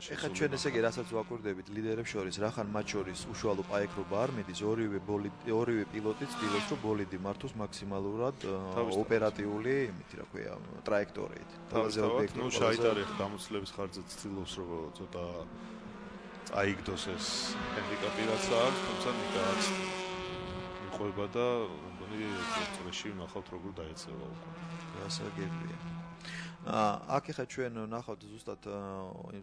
შეძლება. ეხლა ჩვენ ესე იგი რასაც ვაკვირდებით ლიდერებს შორის, რახან მათ შორის უშუალო პაიკრობა არ მიდის, ორივე პილოტი ცდილობს, რომ ბოლიდი მართოს მაქსიმალურად ოპერატიული, იმით რა ქვია, ტრაექტორიით. თავისთავად, ნუ შაიტარი გამოცდილების ხარჯზე ცდილობს, რომ ცოტა წაიგდოს ეს ჰენდიკაპი რაც აქვს, თუმცა ნიკაც მიყვება და მგონი წრეში ნახავთ როგორ დაეწევა უკვე. გასაგებია. აქ ეხა ჩვენ ნახავთ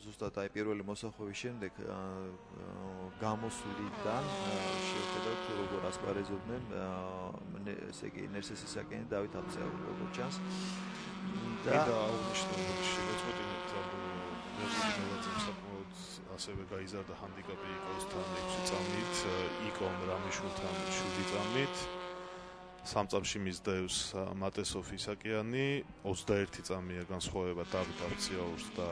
ზუსტად აი პირველი მოსახვევის შემდეგ გამოსვლიდან შევხედავთ როგორ ასპარეზობდნენ ესე იგი ნერსეს ისაკენი დავით აბცეაური როგორ ჩანს და აღნიშნული შეწყვეტინეთ საკმაოდ ასევე გაიზარდა ჰანდიკაპი იკოსთან 6 წამით, იკომ რამიშვილთან 7 წამით. 3 წამში მისდევს მატესოფ ისაკიანი, 21 წამია განსხვავება დავით აბცეაურს და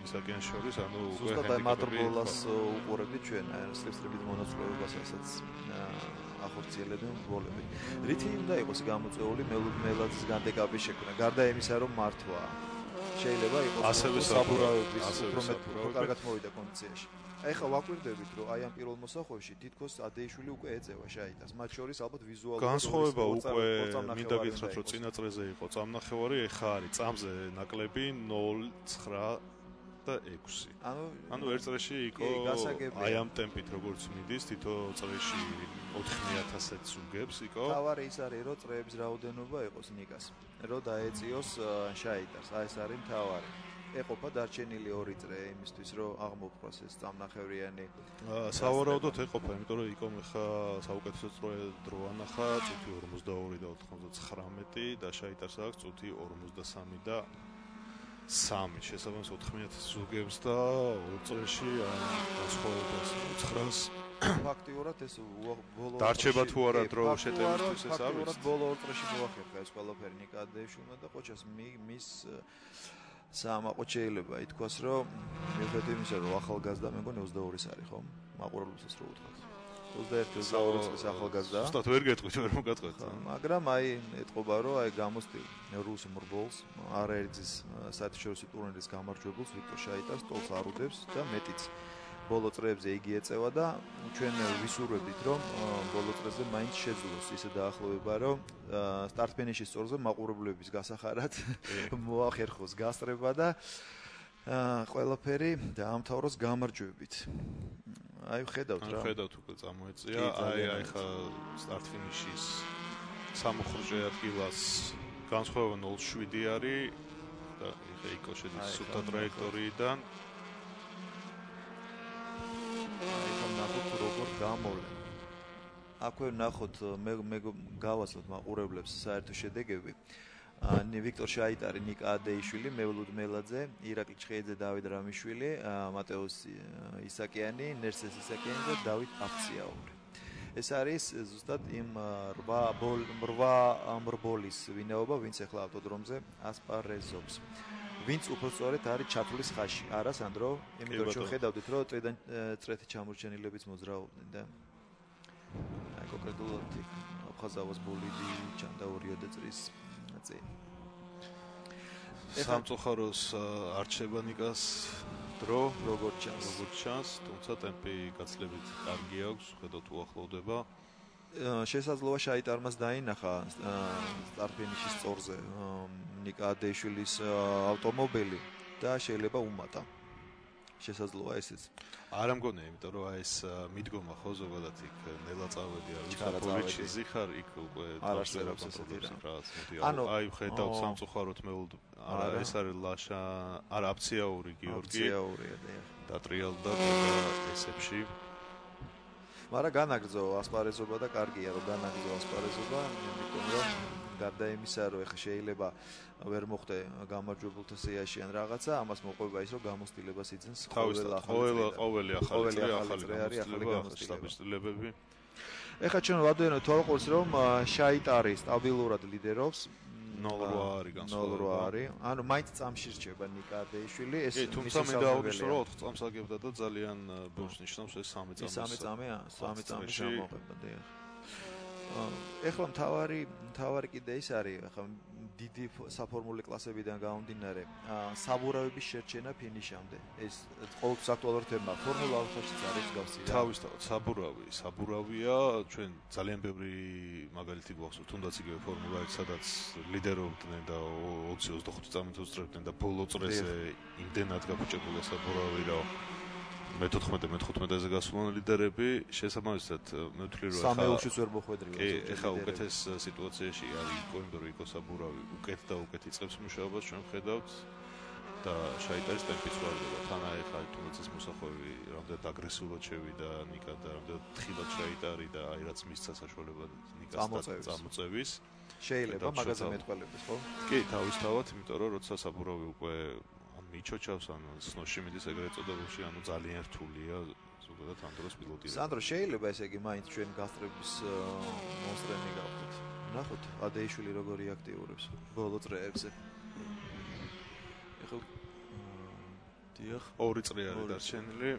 ისაკიანს შორის, ანუ უკვე ზუსტად აი მატრბოლას უყურებთ ჩვენ, აი სტრიბსტრებით მონაწილეობას, რასაც ახორციელებენ ბოლები. რითი უნდა იყოს გამოწვეული მელოდის განდეკაპის შექმნა, გარდა იმისა, რომ მართვა შეიძლება იყოს ასევე საბურავების უფრო კარგად მოვიდა კონდიციაში. აი ხა ვაკვირდებით, რომ აი ამ პირველ მოსახვევში თითქოს ადეიშვილი უკვე ეწევა შაიტას. მათ შორის ალბათ ვიზუალურად განსხვავება უკვე მინდა გითხრათ, რომ წინა წრეზე იყო წამნახევარი, ეხა არის წამზე ნაკლები 0.9 და 6. ანუ ერთ წრეში იყო აი ამ ტემპით როგორც მიდის, თითო წრეში 4.000-ს უგებს იყო. თავარი ის არის, რომ წრეების რაოდენობა იყოს ნიკას, რომ დაეწიოს შაიტას. აი ეს არის თავარი. ეყოფა დარჩენილი 2 წრე იმისთვის, რომ აღმოფხვრას ეს წამნახევრიანი. სავარაუდოდ ეყოფა, იმიტომ რომ იკომ ხა საუკეთესო დრო ანახა, წუთი 42 და 99 და შაიტას აქვს წუთი 53 და 3 შესაბამისად 4.000 უგებს და ორ წრეში განსხვავებას 9-ს ფაქტიურად ეს ბოლო დარჩება თუ არა დრო შეტევისთვის ეს არის. ფაქტიურად ბოლო ორ წრეში მოახერხა ეს ყველაფერი ნიკადეიშვილმა და ყოჩას მის საამაყო შეიძლება ითქვას, რომ მიუხედავად იმისა, რომ ახალგაზრდა მე მგონი 22-ის არის, ხო? მაყურებელსაც რო უთქვას. 21-22 წლის ახალგაზრდა. ზუსტად ვერ გეტყვით, ვერ მოგატყვეთ. მაგრამ აი ეთყობა, რომ აი გამოსტილ რუს მრბოლს, არაერთის საერთაშორისო ტურნირის გამარჯვებულს ვიქტორ შაიტას ტოლს არუდებს და მეტიც ბოლო წრეებზე იგი ეწევა და ჩვენ ვისურვებდით, რომ ბოლო წრეზე მაინც შეძლოს ისე დაახლოება, რომ სტარტ-ფინიშის სწორზე მაყურებლების გასახარად მოახერხოს გასწრება და ყველაფერი დაამთავროს გამარჯვებით. აი ხედავთ რა. ხედავთ უკვე წამოეწია. აი ხა სტარტ-ფინიშის სამოხრჯე ადგილას განსხვავება 0.7 არის და ეხა იკო შედის სუფთა ტრაექტორიიდან. ნახოთ როგორ გამოვლენ. აქვე ნახოთ მე გავასწროთ მაყურებლებს საერთო შედეგები. ვიქტორ შაიტარი, ნიკა ადეიშვილი, მევლუდ მელაძე, ირაკლი ჩხეიძე, დავით რამიშვილი, მატეუს ისაკიანი, ნერსეს ისაკიანი და დავით აბცეაური. ეს არის ზუსტად იმ 8 მრბოლის ვინაობა, ვინც ახლა ავტოდრომზე ასპარეზობს. ვინც უფრო სწორედ არის ჩათვლის ხაზში, არა სანდრო? იმიტომ რომ ხედავდით, რომ წრიდან წრეთი ჩამორჩენილებიც მოძრაობდნენ და აი კონკრეტულად აფხაზავას ბოლიდი ჩანდა 2 წრის წინ. სამწუხაროს არჩება ნიკას დრო როგორ ჩანს, თუმცა ტემპი გაცლებით კარგი აქვს, ხედავთ უახლოვდება. შესაძლოა შაიტარმას დაინახა სტარტ-ფინიშის სწორზე ნიკა ადეიშვილის ავტომობილი და შეიძლება უმატა. შესაძლოა ესეც. არა მგონია, იმიტომ რომ აი ეს მიდგომა ხო ზოგადად იქ ნელა წავედი არის პოვიჩი ზიხარ იქ უკვე არასერობს ესეთი რაღაც. აი ხედავთ სამწუხაროდ არა ეს არის ლაშა, არა აბცეაური გიორგი. აბცეაურია და ტრიალდა ესებში. მაგრამ განაგრძო ასპარეზობა და კარგია რომ განაგრძო ასპარეზობა, იმიტომ რომ გარდა იმისა, რომ ეხა შეიძლება ვერ მოხდე გამარჯვებულთა სიაში ან რაღაცა, ამას მოყვება ის, რომ გამოცდილებას იძენს ყოველი ახალი გამოცდილებები. ეხა ჩვენ ვადევნებთ თვალყურს, რომ შაიტარი სტაბილურად ლიდერობს. 0.8 არის განსხვავება. 0.8 არის. ანუ მაინც წამში რჩება ნიკა ადეიშვილი, ეს თუმცა მე დავაგვიშო რომ 4 წამს აგებდა და ძალიან ბევრს ნიშნავს ეს 3 წამი. 3 წამია, 3 წამი გამოყება, დიახ. ეხლა მთავარი კიდე ის არის, ახლა დიდი საფორმულე კლასებიდან გამომდინარე საბურავების შერჩენა ფინიშამდე ეს ყოველთვის აქტუალური თემაა ფორმულა 1-ში არის გავსი რა თავისთავად საბურავია ჩვენ ძალიან ბევრი მაგალითი გვახსოვს თუნდაც იგივე ფორმულა 1 სადაც ლიდერობდნენ და 20-25 წამით უსწრებდნენ და ბოლო წრეზე იმდენად გაფუჭებულა საბურავი რა მე-14-მე-15-ზე გასულან ლიდერები შესაბამისად მე ვთვლი რომ სამეულშიც ვერ მოხვედრილა კი ეხა უკეთეს სიტუაციაში არის იმპერატორი იკო საბურავი უკეთ და უკეთ იწყებს მუშაობას ჩვენ ხედავთ და შაიტარის ტემპიც ვარდება თან ეხა თუნდაც ეს მოსახვევი რამდენად აგრესიულად შევიდა ნიკა და რამდენად თხილად შაიტარი და აი რაც მისცა საშუალება ნიკას წამოწევის შეიძლება მაგაზე მეტყველებს ხო? კი თავისთავად იმიტომ რომ როცა საბურავი უკვე მიჩოჩავს ან სნოში მიდის ეგრეთ წოდებულში ანუ ძალიან რთულია ზოგადად ამ დროს პილოტირება. სანდრო შეიძლება ესე იგი მაინც ჩვენ გასტრების მონსტრები გავხდით. ნახოთ ადეიშვილი როგორი აქტიურებს ბოლო წრეებზე. ეხლა დიახ 2 წრე არის დარჩენილი.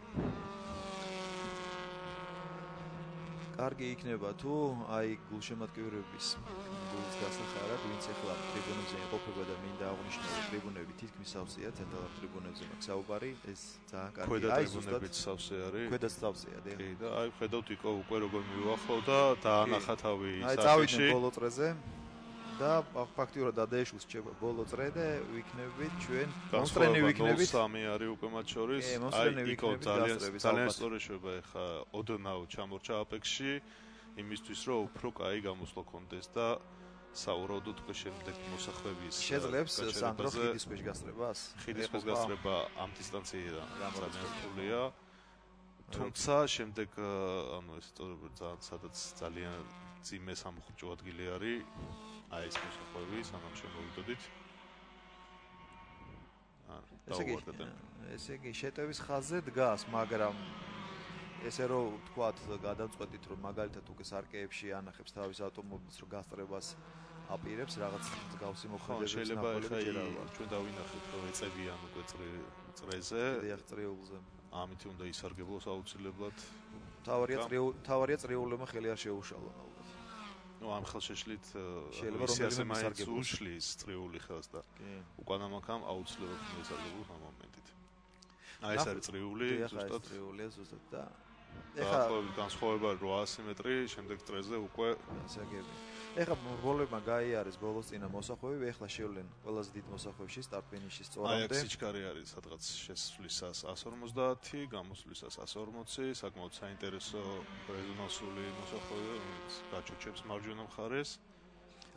კარგი იქნება თუ აი გულშემატკივრების გულის გასახარად ვინც ახლა ტრიბუნებზე იმყოფება და მინდა აღნიშნოს ტრიბუნები თითქმის სავსეა ცენტრალურ ტრიბუნებზე მაქვს საუბარი ეს ძალიან კარგი აი ტრიბუნებიც სავსე არის ქვედაც სავსეა და კი და აი ხედავთ იკო უკვე როგორ მივახლო და დაანახა თავი საფიში აი წავიდნენ ბოლო წრეზე და ფაქტიურად ადეშულს რჩება ბოლო წრე და ვიქნებით ჩვენ მონსტრენი ვიქნებით 3 არის უკვე მათ შორის აი იკო ძალიან სწორი შეება ეხა ოდნავ ჩამორჩა აპექსში იმისთვის რომ უფრო კაი გამოსვლა კონდეს და საუბრობთ უკვე შემდეგ მოსახვევის შეძლებს სანდრო ხიდის ქვეშ გასწრებას ხიდის ქვეშ გასწრება ამ დისტანციიდან ძალიან რთულია თუმცა შემდეგ ანუ ეს სწორედ სადაც ძალიან ძიმე სამხუჭო ადგილი არის აი ეს მოსახვევი სანამ შემოვიდოდით ესე იგი შეტევის ხაზზე დგას მაგრამ ესე რომ თქვათ გადავწყვეტით რომ მაგალითად უკვე სარკეებში ანახებს თავის ავტომობილს რომ გასწრებას აპირებს რაღაც გავსი მოხდების შეიძლება ეხლა ჩვენ დავინახეთ რომ ეწევიან უკვე წრეზე დიახ წრეულზე ამით უნდა ისარგებლოს აუცილებლად თავარია წრეულებმა ხელი არ შეუშალონ ალბათ ნუ ამ ხელშეშლით შეიძლება რომელიმე მაინც უშლის წრეული ხელს და უკანა მაქამ აუცილებლად ისარგებლოს ამ მომენტით აი ეს არის წრეული ზუსტად წრეულია ზუსტად და ეხა განსხვავება 800 მეტრი შემდეგ წრეზე უკვე ასაგები ეხა როლებმა გაიარეს ბოლოს წინა მოსახვევი ეხლა შევლენ ყველაზე დიდ მოსახვევში სტარტ ფინიშის წორამდე აი აქ სიჩქარე არის სადღაც შესვლისას 150 გამოსვლისას 140 საკმაოდ საინტერესო რეზონანსული მოსახვევი რომელიც გაჩოჩებს მარჯვენა მხარეს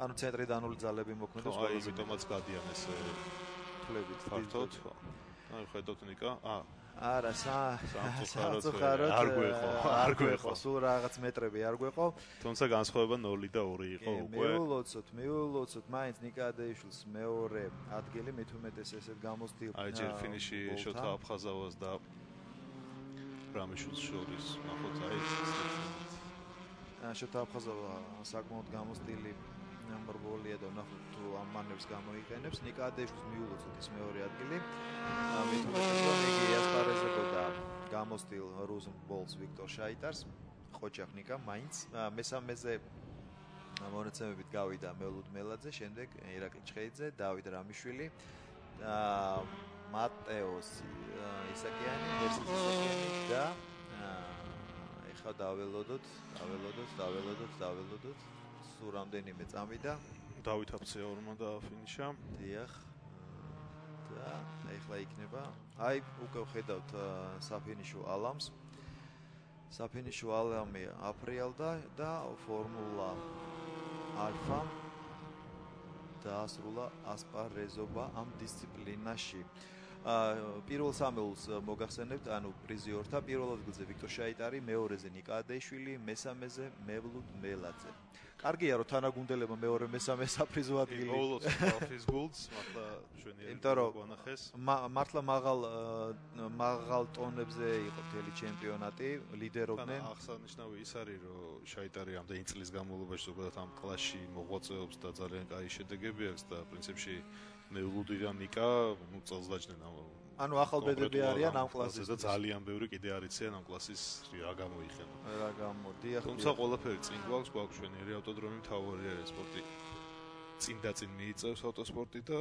ანუ ცენტრიდანული ძალები მოქმედებს აი ამიტომაც გადიან ეს ფლებით ფართოდ აი ხედავთ ნიკა არა სამწუხაროდ არ გვეყო სულ რაღაც მეტრები არ გვეყო თუმცა განსხვავება 0 და 2 იყო უკვე მეულოცოთ მაინც ნიკადეიშვილს მეორე ადგილი მით უმეტეს ესეთ გამოსtildeილ აი ჯერ ფინიში შოთა აფხაზავას და რამიშვილს შორის ნახოთ აი შოთა აფხაზავა საკმაოდ გამოსtildeილი ნამბერბოლია და ნახოთ თუ ამ მანევს გამოიყენებს ნიკადეიშვილს მიულოცოთ ის მეორე ადგილი მით უმეტეს რომ იგი ასპარეზებოდა გამოსtildeილ რუზენბოლს ვიქტორ შაიტარს ხოჭახნიკა მაინც მესამეზე მონაცემებით გავიდა მელუდ მელაძე შემდეგ ირაკლი ჩხეიძე დავით რამიშვილი მატეოს ისაკიანი მერსის ისაკიანი და ეხლა დაველოდოთ სულ რამდენიმე წამიდა დავით აფცეორმა და ფინიშა დიახ და ეხლა იქნება აი უკვე ხედავთ საფინიშო ალამს საფინიშო ალამი აფრიალდა და ფორმულა ალფა დაასრულა ასპარეზობა ამ დისციპლინაში პირველ სამეულს მოგახსენებთ ანუ პრიზიორთა პირველ ადგილზე ვიქტორ შაიტარი მეორეზე ნიკადეიშვილი მესამეზე მებლუდ მელაძე კარგია რომ თანაგუნდელებმა მეორე მესამე საფრიზო ადგილი ბოლოს ფის გულს მართლა ჩვენი გვანახეს მართლა მაღალ ტონებზე იყო მთელი ჩემპიონატი ლიდერობდნენ აღსანიშნავი ის არის რომ შაიტარი ამდენი წლის განმავლობაში ზოგადად ამ კლასში მოღვაწეობს და ძალიან კაი შედეგები აქვს და პრინციპში მელუდი და ნიკა წელს დაჭდნენ ანუ ახალბედები არიან ამ კლასის და ძალიან ბევრი კიდე არიციან ამ კლასის რა გამოიხენა რა გამოდია თუმცა ყველაფერი წინ გვაქვს ჩვენერი ავტოდრომი მთავარი არის სპორტი წინ და წინ მიიწევს ავტოსპორტი და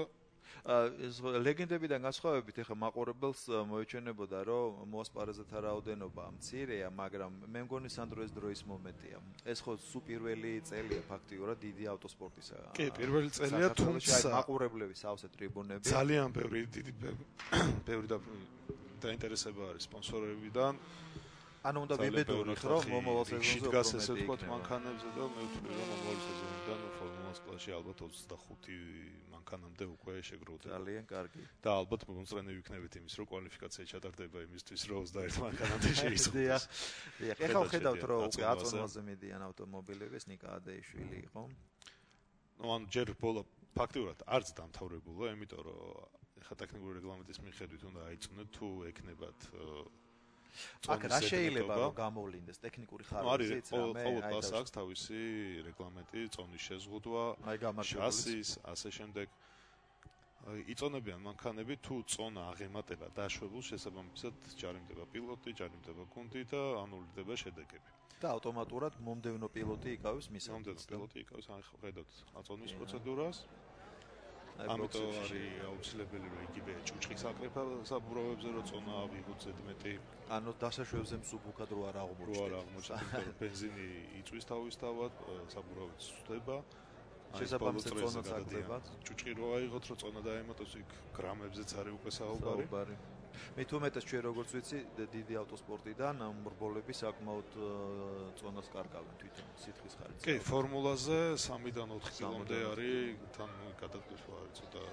ლეგენდებიდან განსხვავებით ეხლა მაყურებელს მოეჩვენებოდა რომ მოასპარეზეთა რაოდენობა მცირეა, მაგრამ მე მგონი სანდრო ეს დროის მომენტია. ეს ხო სუპირველი წელია ფაქტიურად დიდი ავტოსპორტისა. კი, პირველი წელია, თუმცა მაყურებლების ავსე ტრიბუნები. ძალიან ბევრი დაინტერესება არის სპონსორებიდან. ანუ უნდა ვიბედუროთ რომ მომავალ სეზონზე გას ესე ვთქვათ მანქანებზე და მე ვთვლი რომ მომავალ სეზონიდან ფორმულას კლასში ალბათ 25 მანქანამდე უკვე შეგროვდება. ძალიან კარგი. და ალბათ მომწრენი ვიქნებით იმის რომ კვალიფიკაცია ჩატარდება იმისთვის რომ 21 მანქანამდე შეისწავლოს. დიახ. ეხლა ვხედავთ რომ უკვე აწონვაზე მიდიან ავტომობილები, ეს ნიკა ადეიშვილი იყო. ნუ ანუ ჯერ ბოლა ფაქტიურად არც დამთავრებულა, იმიტომ რომ ეხლა ტექნიკური რეგლამენტის მიხედვით უნდა აიწონოთ თუ ეკნებათ აქ რა შეიძლება რომ გამოვლინდეს ტექნიკური ხარისხით ყოველ კლასს აქვს თავისი რეგლამენტი, წონის შეზღუდვა, შასის, ასე შემდეგ. იწონებიან მანქანები თუ წონა აღემატება დაშვებულ შესაბამისად ჯარიმდება პილოტი, ჯარიმდება გუნდი და ანულირდება შედეგები. და ავტომატურად მომდევნო პილოტი იკავებს მის მომდევნო პილოტი იკავებს ან ხედავთ აწონის პროცედურას. ამიტომ არის აუცილებელი რომ იგივე ჭუჭყის აკრეფა საბურავებზე რომ წონა ავიღოთ ზედმეტი. ანუ დასაშვებზე მსუბუქად რო არ აღმოჩნდეს. ბენზინი იწვის თავისთავად, საბურავიც სვდება. შესაბამისად წონაც აკრებათ. ჭუჭყი რო აიღოთ რომ წონა დაემატოს იქ გრამებზეც არის უკვე საუბარი. მე თუმეტეს ჩვენ როგორც ვიცი დიდი ავტოსპორტიდან მრბოლები საკმაოდ წონას კარგავენ თვითონ სითხის ხარჯზე. კი, ფორმულაზე 3-დან 4 კილომდე არის თან გადაკვეთა არის ცოტა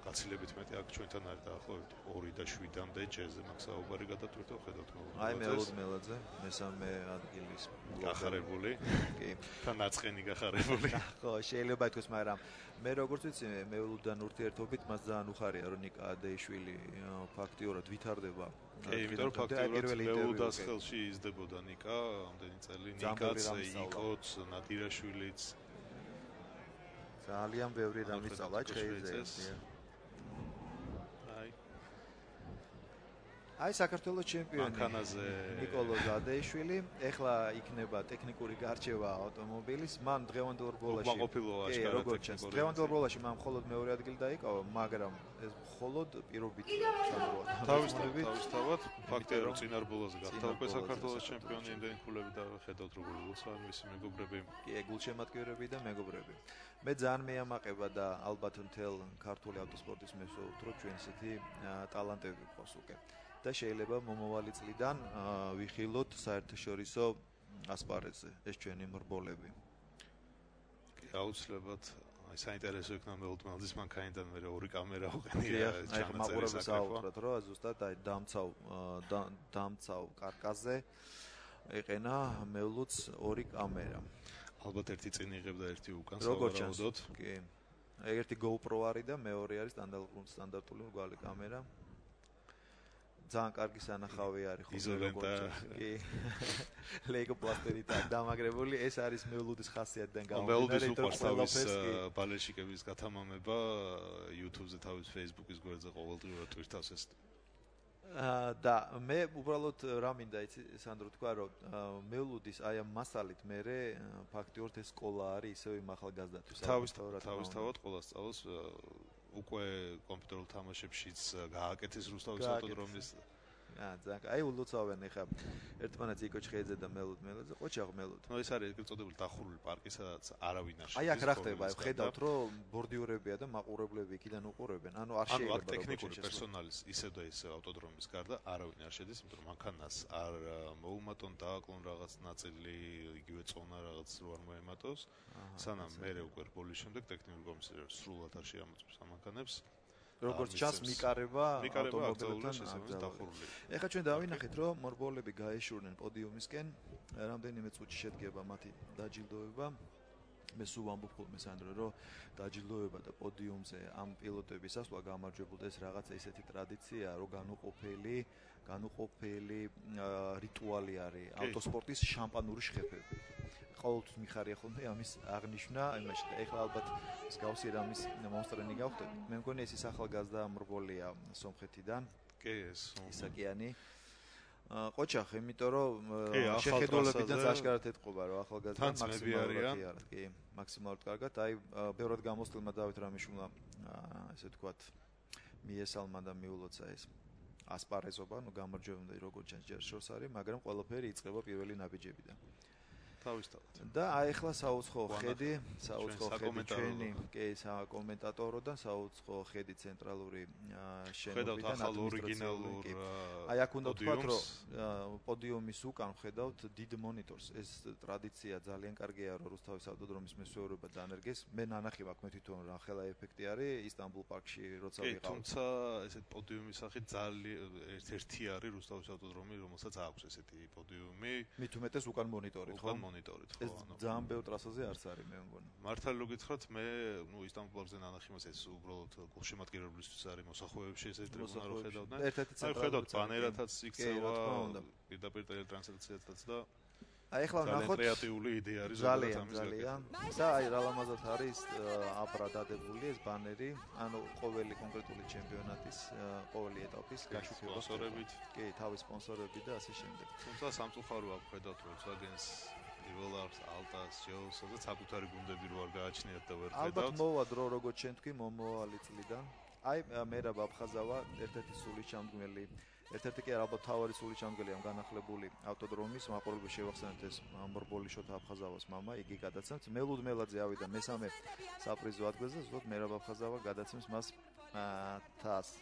გაცილებით მეტი აქ ჩვენთან არის დაახლოებით 2 და 7-მდე ჯერზე მაგ საუბარი გადატვირთო ხედავთ მოგონებთ. აი მელოდმელაძე მესამე ადგილის გახარებული. კი. თან აწყენი გახარებული. ხო, შეიძლება ითქვას, მაგრამ მე როგორც ვიცი მეულუდან ურთიერთობით მას ძალიან უხარია რომ ნიკა ადეიშვილი ფაქტიურად ვითარდება. კი, იმიტომ რომ ფაქტიურად მეულუდას ხელში იზრდებოდა ნიკა ამდენი წელი, ნიკაც, იკოც, ნადირაშვილიც. ძალიან ბევრი რამე სწავლა შეიძლება. აი საქართველოს ჩემპიონი მანქანაზე ნიკოლო ზადეიშვილი ეხლა იქნება ტექნიკური გარჩევა ავტომობილის მან დღევანდელ რბოლაში კი როგორც ჩანს დღევანდელ რბოლაში მან მხოლოდ მეორე ადგილი დაიკავა მაგრამ ეს მხოლოდ პირობით თავისთავად ფაქტია რომ წინა რბოლაზე გახდა უკვე საქართველოს ჩემპიონი იმდენი ქულები და ხედავთ როგორ ლოცავენ მისი მეგობრები კი გულშემატკივრები და მეგობრები მე ძალიან მეამაყება და ალბათ მთელ ქართული ავტოსპორტის მესვეულებთ რომ ჩვენ ისეთი ტალანტები გვყავს უკვე და შეიძლება მომავალი წლიდან ვიხილოთ საერთაშორისო ასპარეზზე ეს ჩვენი მრბოლები. კი, აუცილებლად აი საინტერესო იქნება მეულტმალდის მანქანიდან მე ორი კამერა უყენია ჩანაწერის აკრეფა. რო ზუსტად აი დამცავ კარკაზე ეყენა მეულუც ორი კამერა. ალბათ ერთი წინ იღებდა ერთი უკან სავარაუდოდ. კი. ერთი GoPro არის და მეორე არის სტანდარტული მრგვალი კამერა. ძალიან კარგი სანახავი არის ხო როგორც კი ლეგო პლასტერით დამაგრებული ეს არის მეულუდის ხასიათიდან გამომდინარე თავის ბალეშიკების გათამამება YouTube-ზე თავის Facebook-ის გვერდზე ყოველდღიურად ტვირთავს ეს და მე უბრალოდ რა მინდა იცი სანდრო თქვა რომ მეულუდის აი ამ მასალით მე ფაქტიურად ეს სკოლა არის ისევ იმ ახალგაზრდათვის თავისთავად ყველა სწავლობს უკვე კომპიუტერულ თამაშებშიც გააკეთეს რუსთავის ავტოდრომის ძალიან აი ულოცავენ ეხა ერთმანეთს იკო ჩხეიძე და მელოდმელაძე ყოჩაღ მელოდ ნუ ეს არის ეგრეთ წოდებული დახურული პარკი სადაც არავინ არ აი აქ რა ხდება აი ხედავთ რომ ბორდიურებია და მაყურებლები იქიდან უყურებენ ანუ არ შეიძლება ანუ ტექნიკური პერსონალის ისევ და ისევ ავტოდრომის გარდა არავინ არ შედის იმიტომ რომ მანქანას არ მოუმატონ დააკლონ რაღაც ნაწილი იგივე წონა რაღაც რო არ მოემატოს სანამ მე უკვე რბოლის შემდეგ ტექნიკური კომისია სრულად არ შეამოწმებს ამანქანებს როგორც ჩანს მიკარება ავტომობილებთან დახურული. ეხლა ჩვენ დავინახეთ რომ მორბოლები გაეშურნენ პოდიუმისკენ, რამდენიმე წუთში შედგება მათი დაჯილდოება. მე სულ ვამბობ ხოლმე სანდრო რომ დაჯილდოება და პოდიუმზე ამ პილოტების ასვლა გამარჯვებულდა ეს რაღაცა ისეთი ტრადიციაა რომ განუყოფელი რიტუალი არის ავტოსპორტის შამპანური შეხებები. ყოველთვის მიხარია ხოლმე ამის აღნიშვნა იმაში და ეხლა ალბათ მსგავსი რამის მომსწრენი გავხდები. მე მგონი ეს ახალგაზრდა მრბოლია სომხეთიდან. კი ეს ისაკიანი ყოჩახ, იმიტომ რომ შეხედულებიდან აშკარად ეთყობა, რომ ახალგაზრდა მაქსიმალურად კი, მაქსიმალურად კარგად. აი, ბევრად გამოსtildeმა დავით რამიშვილმა, ესე ვთქვათ, მიესალმა და მიულოცა ეს ასპარეზობა, გამარჯვებამდე როგორც ჩანს ჯერ შორს არის, მაგრამ ყველაფერი იწყება პირველი ნაბიჯებიდან. თავისთავად. და აი ახლა საუცხო ხედი ჩვენი საკომენტატოროდან საუცხო ხედი ცენტრალური შენობიდან ახალ ორიგინალურ აი აქ უნდა ვთქვათ რომ პოდიუმის უკან ხედავთ დიდ მონიტორს ეს ტრადიცია ძალიან კარგია რომ რუსთავის ავტოდრომის მესვეურება დანერგეს მე ნანახი მაქვს მე თვითონ რა ხელა ეფექტი არის ისტანბულ პარკში როცა ვიყავ თუმცა ესეთ პოდიუმის სახით ძალიან ერთ-ერთი არის რუსთავის ავტოდრომი რომელსაც აქვს ესეთი პოდიუმი მით უმეტეს უკან მონიტორით ხო მონიტორით ხო ანუ ძალიან ბევრ ტრასაზე არც არის მე მგონი მართალი რო გითხრათ მე ისტანბულ პარკზე ნანახი მას ეს უბრალოდ გულშემატკივრებლისთვის არის მოსახვეებში ესე ტრიბუნა რო ხედავდნენ აი ხედავთ ბანერათაც იქცევა პირდაპირ ტელეტრანსლაციათაც და აი ახლა ნახოთ კრეატიული იდეა არის ძალიან და აი რა ლამაზად არის აბრა დადებული ეს ბანერი ანუ ყოველი კონკრეტული ჩემპიონატის ყოველი ეტაპის გაშუქება სპონსორებით კი თავის სპონსორები და ასე შემდეგ თუმცა სამწუხარო აქვს ხედავთ Volkswagen-ს Rivalars, Altas, Jones და საკუთარი გუნდები რო არ გააჩნიათ და ვერ ხედავთ ალბათ მოვა დრო როგორც ჩვენ თქვი მომავალი წლიდან აი მერაბ აფხაზავა ერთ-ერთი სული ჩამდგმელი ერთ-ერთი კი ალბათ თავარი სული ჩამდგმელი ამ განახლებული ავტოდრომის მაყურებელს შევახსენებთ ეს მორბოლიშოთ აფხაზავას მამა იგი გადაცემს მელუდ მელაძე ავიდა მესამე საპრიზო ადგილზე ზუსტად მერაბ აფხაზავა გადაცემს მას თას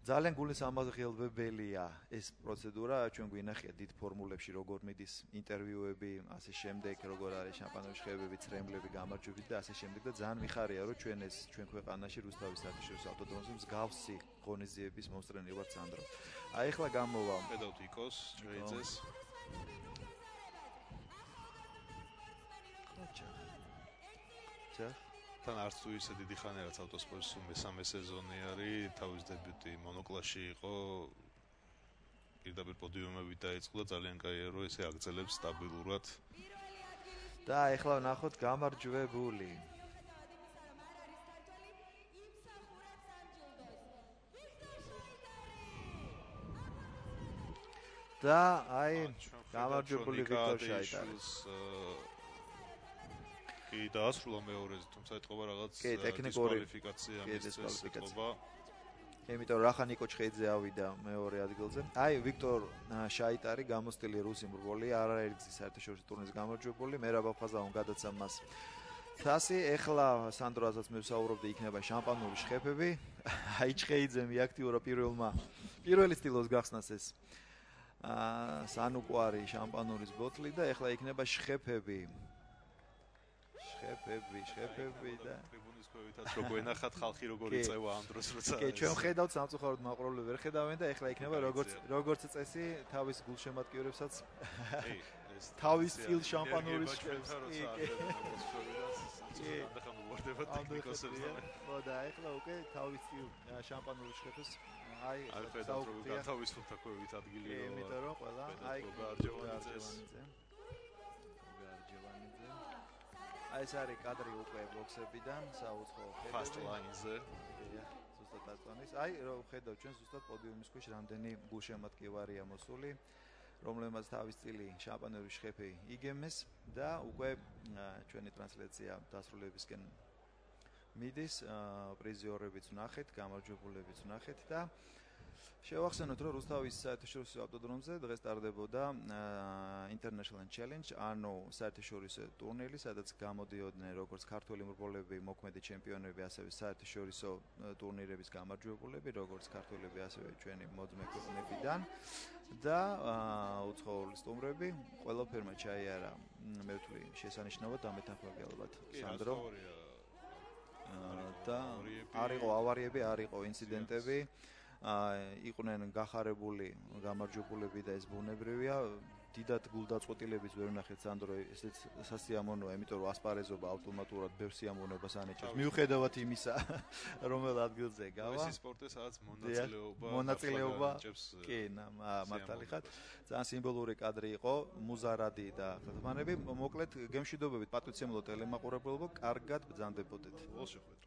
ძალიან გულისამაღლებელია ეს პროცედურა ჩვენ გვინახია დიდ ფორმულებში როგორ მიდის ინტერვიუები ასე შემდეგ როგორ არის შამპანოვის ხეებები ცრემლები გამარჯვებით და ასე შემდეგ და ძალიან მიხარია რომ ჩვენ ქვეყანაში რუსთავის საერთაშორისო ავტოდრომზე მსგავსი ღონისძიების მომსწრენი ვარ სანდრო აი ახლა გამოვა ხედავთ იკოს ჭრეიძეს თან არც თუ ისე დიდი ხანი რაც ავტოსპორტის მესამე სეზონი არის თავის დებიუტი მონოკლასში იყო პირდაპირ პოდიუმებით დაიწყო და ძალიან კაია რომ ესე აგრძელებს სტაბილურად და ეხლა ვნახოთ გამარჯვებული და აი გამარჯვებული ვიქტორ შაიტარის კი დაასრულა მეორეზე, თუმცა ეთყობა რაღაც დისკვალიფიკაცია მისცეს ეთყობა. იმიტომ რახან ნიკო ჩხეიძე ავიდა მეორე ადგილზე. აი ვიქტორ შაიტარი გამოსტილი რუსი მრბოლი არაერთი საერთაშორისო ტურნირის გამარჯვებული, მერაბ აფხაზავამ გადაცა მას თასი, ეხლა სანდრო ასაც მე ვსაუბრობდი იქნება შამპანური შხეფები. აი ჩხეიძემ იაქტიურა პირველი სტილოს გახსნას ეს სანუკვარი შამპანურის ბოთლი და ეხლა იქნება შხეფები. შხეფები და ტრიბუნის ქვევითაც როგორ ენახათ ხალხი როგორ იწევა ამ დროს როცა კი ჩვენ ხედავთ სამწუხაროდ მაყურებლები ვერ ხედავენ და ეხლა იქნება როგორც წესი თავის გულშემატკივრებსაც თავის სტილ შამპანურის შხეფს კი ახლა უვარდება ტექნიკოსებს და ეხლა უკვე თავის სტილ შამპანურის შხეფს აი ხედავთ რომ გათავისუფლდა ქვევით ადგილი იმიტომ რომ ყველა აი გარჯევანიძეს აი ეს არის კადრი უკვე ბოქსებიდან საუცხო ხედები fast line-ზე ზუსტად ასწვანის აი რომ ხედავ ჩვენ ზუსტად პოდიუმის ქვეშ რამდენი გულშემატკივარია მოსული რომლებმაც თავის წილი შამპანოვის შხეფი იგემეს და უკვე ჩვენი ტრანსლაცია დასრულებისკენ მიდის პრიზიორებიც ვნახეთ გამარჯვებულებიც ვნახეთ და შევახსენოთ რომ რუსთავის საერთაშორისო ავტოდრომზე დღეს ტარდებოდა International Challenge, ანუ საერთაშორისო ტურნირი, სადაც გამოდიოდნენ როგორც ქართველი მრბოლები, მოქმედი ჩემპიონები, ასევე საერთაშორისო ტურნირების გამარჯვებულები, როგორც ქართველები, ასევე ჩვენი მოძმე ქვეყნებიდან და უცხოური სტუმრები, ყველაფერმა ჩაიარა, მე ვთვლი, შესანიშნავად დამეთანხმები ალბათ, სანდრო. და არ იყო ავარიები, არ იყო ინციდენტები. იყვნენ გახარებული გამარჯვებულები და ეს ბუნებრივია დიდად გულდაწყვეტილების ვერ ვნახეთ სანდრო ესეც სასიამოვნოა იმიტომ რომ ასპარეზობა ავტომატურად ბევრ სიამოვნებას ანიჭებს მიუხედავად იმისა რომელ ადგილზე გავა ეს სპორტი სადაც მონაწილეობა კი მართალი ხარ ძალიან სიმბოლური კადრი იყო მუზარადი და ხათმანები მოკლედ გემშვიდობებით პატრიცემლო ტელემაყურებელო კარგად ბრძანდებოდეთ ბოლოს შეხვედრით